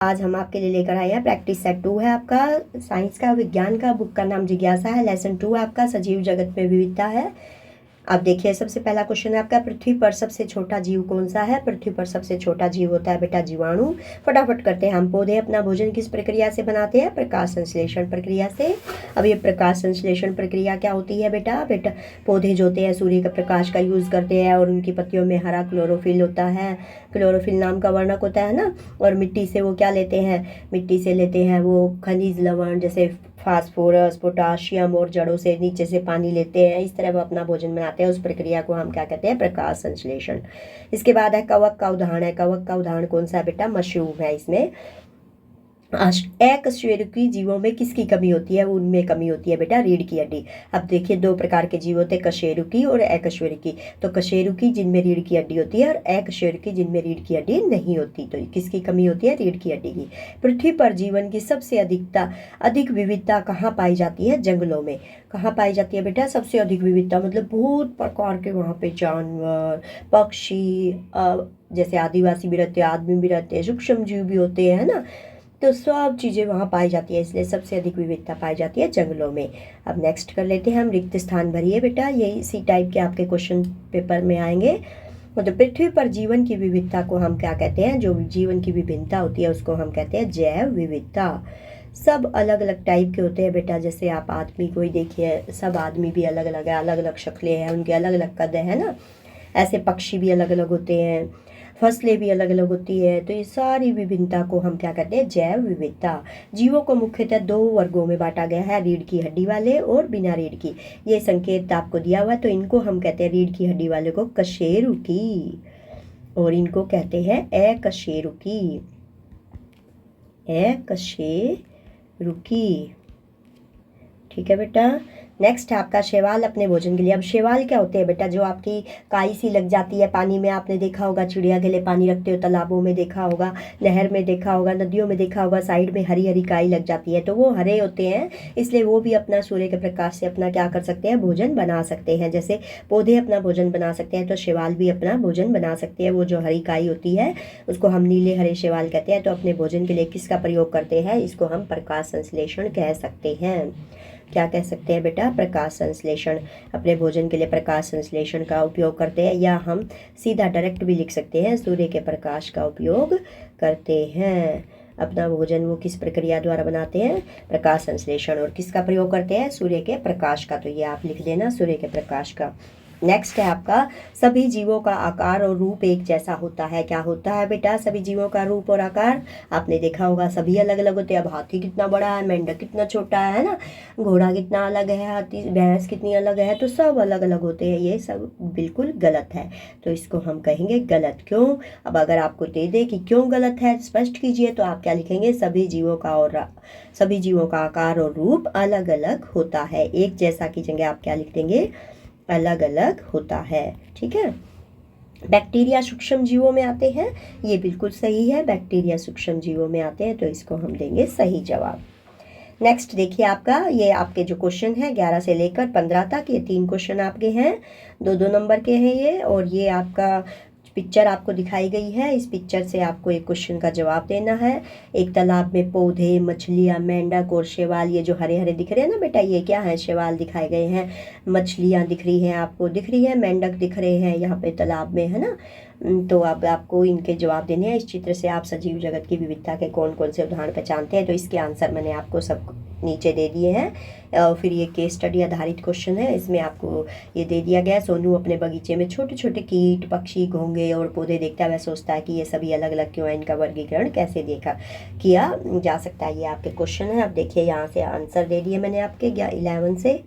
आज हम आपके लिए लेकर आए हैं प्रैक्टिस सेट 2 है आपका साइंस का, विज्ञान का। बुक का नाम जिज्ञासा है। लेसन 2 आपका सजीव जगत में विविधता है। अब देखिए, सबसे पहला क्वेश्चन है आपका, पृथ्वी पर सबसे छोटा जीव कौन सा है? पृथ्वी पर सबसे छोटा जीव होता है बेटा जीवाणु। फटाफट करते हैं हम। पौधे अपना भोजन किस प्रक्रिया से बनाते हैं? प्रकाश संश्लेषण प्रक्रिया से। अब ये प्रकाश संश्लेषण प्रक्रिया क्या होती है बेटा? पौधे जो होते हैं सूर्य के प्रकाश का यूज़ करते हैं और उनकी पत्तियों में हरा क्लोरोफिल होता है। क्लोरोफिल नाम का वर्णक होता है ना। और मिट्टी से वो क्या लेते हैं? मिट्टी से लेते हैं वो खनिज लवण, जैसे फास्फोरस, पोटाशियम, और जड़ों से नीचे से पानी लेते हैं। इस तरह वो अपना भोजन बनाते हैं। उस प्रक्रिया को हम क्या कहते हैं? प्रकाश संश्लेषण। इसके बाद है कवक का उदाहरण है। कवक का उदाहरण कौन सा है बेटा? मशरूम है। इसमें अकशेरुकी जीवों में किसकी कमी होती है? उनमें कमी होती है बेटा रीढ़ की हड्डी। अब देखिए, दो प्रकार के जीव होते हैं, कशेरुकी और अकशेरुकी। तो कशेरुकी जिनमें रीढ़ की हड्डी होती है और अकशेरुकी जिनमें रीढ़ की हड्डी नहीं होती। तो किसकी कमी होती है? रीढ़ की हड्डी की। पृथ्वी पर जीवन की सबसे अधिक विविधता कहाँ पाई जाती है? जंगलों में। कहाँ पाई जाती है बेटा सबसे अधिक विविधता? मतलब बहुत प्रकार के वहाँ पे जानवर, पक्षी, जैसे आदिवासी भी रहते हैं, आदमी भी रहते हैं, सूक्ष्म जीव भी होते हैं, है ना। तो सब चीज़ें वहाँ पाई जाती है, इसलिए सबसे अधिक विविधता पाई जाती है जंगलों में। अब नेक्स्ट कर लेते हैं हम, रिक्त स्थान भरिए बेटा। ये इसी टाइप के आपके क्वेश्चन पेपर में आएंगे। मतलब पृथ्वी पर जीवन की विविधता को हम क्या कहते हैं? जो जीवन की विभिन्नता होती है उसको हम कहते हैं जैव विविधता। सब अलग अलग टाइप के होते हैं बेटा। जैसे आप आदमी को ही देखिए, सब आदमी भी अलग अलग है, अलग अलग शक्लें हैं, उनके अलग अलग कद है ना। ऐसे पक्षी भी अलग अलग होते हैं, फसलें भी अलग अलग होती है। तो ये सारी विभिन्नता को हम क्या कहते हैं? जैव विविधता। जीवों को मुख्यतः दो वर्गों में बांटा गया है, रीढ़ की हड्डी वाले और बिना रीढ़ की। ये संकेत आपको दिया हुआ है। तो इनको हम कहते हैं, रीढ़ की हड्डी वाले को कशेरुकी और इनको कहते हैं अकशेरुकी। अकशेरुकी, ठीक है बेटा। नेक्स्ट है आपका शैवाल अपने भोजन के लिए। अब शैवाल क्या होते हैं बेटा? जो आपकी काई सी लग जाती है पानी में, आपने देखा होगा, चिड़िया के लिए पानी रखते हो, तालाबों में देखा होगा, नहर में देखा होगा, नदियों में देखा होगा, साइड में हरी हरी काई लग जाती है। तो वो हरे होते हैं, इसलिए वो भी अपना सूर्य के प्रकाश से अपना क्या कर सकते हैं? भोजन बना सकते हैं। जैसे पौधे अपना भोजन बना सकते हैं, तो शैवाल भी अपना भोजन बना सकते हैं। वो जो हरी काई होती है उसको हम नीले हरे शैवाल कहते हैं। तो अपने भोजन के लिए किसका प्रयोग करते हैं? इसको हम प्रकाश संश्लेषण कह सकते हैं। क्या कह सकते हैं बेटा? प्रकाश संश्लेषण। अपने भोजन के लिए प्रकाश संश्लेषण का उपयोग करते हैं, या हम सीधा डायरेक्ट भी लिख सकते हैं, सूर्य के प्रकाश का उपयोग करते हैं। अपना भोजन वो किस प्रक्रिया द्वारा बनाते हैं? प्रकाश संश्लेषण। और किसका प्रयोग करते हैं? सूर्य के प्रकाश का। तो ये आप लिख देना, सूर्य के प्रकाश का। नेक्स्ट है आपका, सभी जीवों का आकार और रूप एक जैसा होता है। क्या होता है बेटा? सभी जीवों का रूप और आकार आपने देखा होगा, सभी अलग अलग होते हैं। अब हाथी कितना बड़ा है, मेंढक कितना छोटा है ना, घोड़ा कितना अलग है, हाथी भैंस कितनी अलग है। तो सब अलग अलग होते हैं। ये सब बिल्कुल गलत है, तो इसको हम कहेंगे गलत। क्यों? अब अगर आपको दे दे कि क्यों गलत है, स्पष्ट कीजिए, तो आप क्या लिखेंगे? सभी जीवों का आकार और रूप अलग अलग होता है। एक जैसा की जगह आप क्या लिख देंगे? अलग अलग होता है। ठीक है। बैक्टीरिया सूक्ष्म जीवों में आते हैं, ये बिल्कुल सही है, बैक्टीरिया सूक्ष्म जीवों में आते हैं, तो इसको हम देंगे सही जवाब। नेक्स्ट देखिए आपका, ये आपके जो क्वेश्चन है 11 से लेकर 15 तक, ये 3 क्वेश्चन आपके हैं, 2-2 नंबर के हैं ये। और ये आपका पिक्चर आपको दिखाई गई है, इस पिक्चर से आपको एक क्वेश्चन का जवाब देना है। एक तालाब में पौधे, मछलियाँ, मेंढक और शैवाल, ये जो हरे हरे दिख रहे हैं ना बेटा, ये क्या है? शैवाल दिखाए गए हैं। मछलियाँ दिख रही हैं आपको, दिख रही है, मेंढक दिख रहे हैं यहाँ पे तालाब में, है ना। तो अब आपको इनके जवाब देने हैं। इस चित्र से आप सजीव जगत की विविधता के कौन कौन से उदाहरण पहचानते हैं? तो इसके आंसर मैंने आपको सब नीचे दे दिए हैं। फिर ये केस स्टडी आधारित क्वेश्चन है, इसमें आपको ये दे दिया गया। सोनू अपने बगीचे में छोटे छोटे कीट, पक्षी, घोंघे और पौधे देखता है। वह सोचता है कि ये सभी अलग अलग क्यों है, इनका वर्गीकरण कैसे किया जा सकता है। ये आपके क्वेश्चन है। अब देखिए, यहाँ से आंसर दे दिए मैंने आपके 11 से